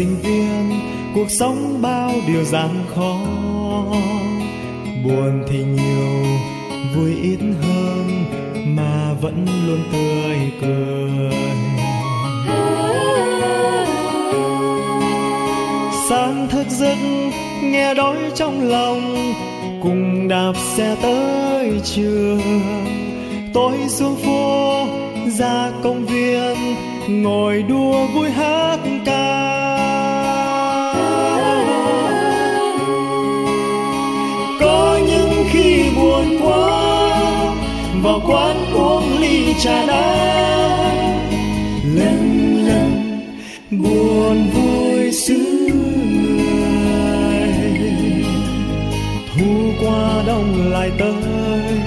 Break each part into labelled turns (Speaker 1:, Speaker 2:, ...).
Speaker 1: sinh viên, cuộc sống bao điều gian khó. Buồn thì nhiều, vui ít hơn, mà vẫn luôn tươi cười. Sáng thức giấc nghe đói trong lòng, cùng đạp xe tới trường. Tối xuống phố ra công viên, ngồi đua vui hát ca. Có những khi buồn quá, vào quán uống ly trà đá. Lần lần buồn vui xứ người, thu qua đông lại tới,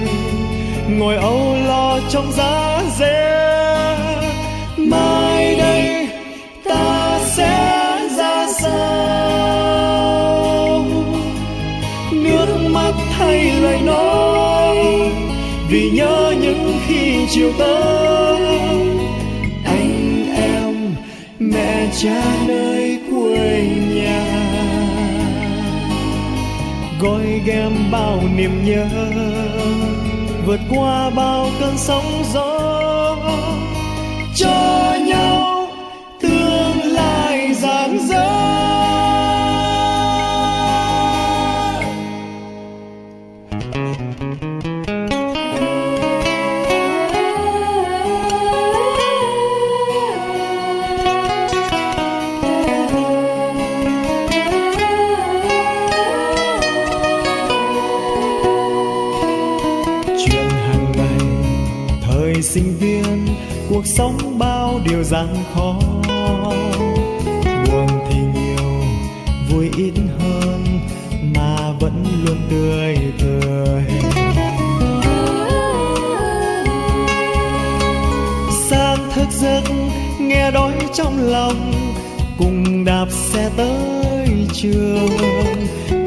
Speaker 1: ngồi âu lo trong giá rét. Mai đây ta sẽ ra sao, nước mắt thay lời nói, vì nhớ những khi chiều tới. Anh em mẹ cha nơi quê nhà, gói ghém bao niềm nhớ, vượt qua bao cơn sóng gió, cho nhau tương lai rạng rỡ. Sinh viên, cuộc sống bao điều gian khó. Buồn thì nhiều, vui ít hơn, mà vẫn luôn tươi cười. Sáng thức giấc nghe đói trong lòng, cùng đạp xe tới trường.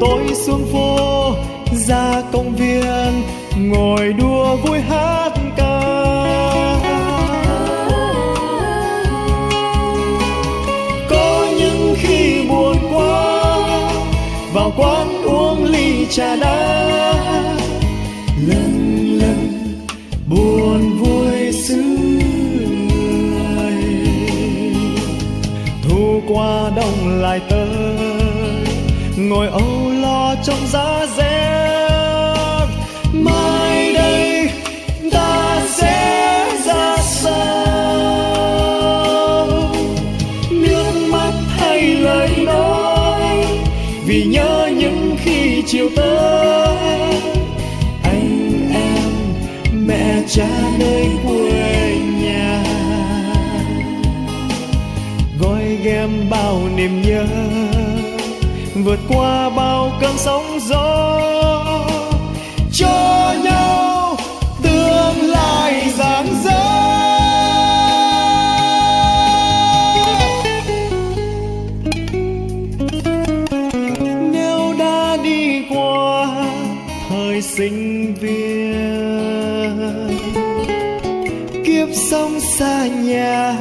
Speaker 1: Tối xuống phố ra công viên, ngồi đua vui hát ca. Khi buồn quá, vào quán uống ly trà đá. Lần lần buồn vui xứ người, thu qua đông lại tới, ngồi âu lo trong giá rét. Mai đây ta sẽ ra sao, nước mắt hay lời nói, vì nhớ những khi chiều tới. Anh em mẹ cha nơi quê nhà, gói ghém bao niềm nhớ, vượt qua bao cơn sóng gió, cho nhau tương lai rạng rỡ. Nếu đã đi qua thời sinh viên, kiếp sống xa nhà,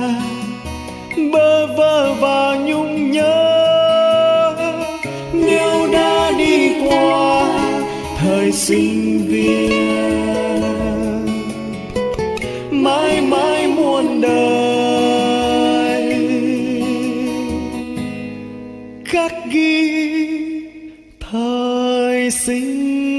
Speaker 1: bơ vơ và nhung nhớ. Nếu đã đi qua thời sinh viên, mãi mãi muôn đời khắc ghi thời sinh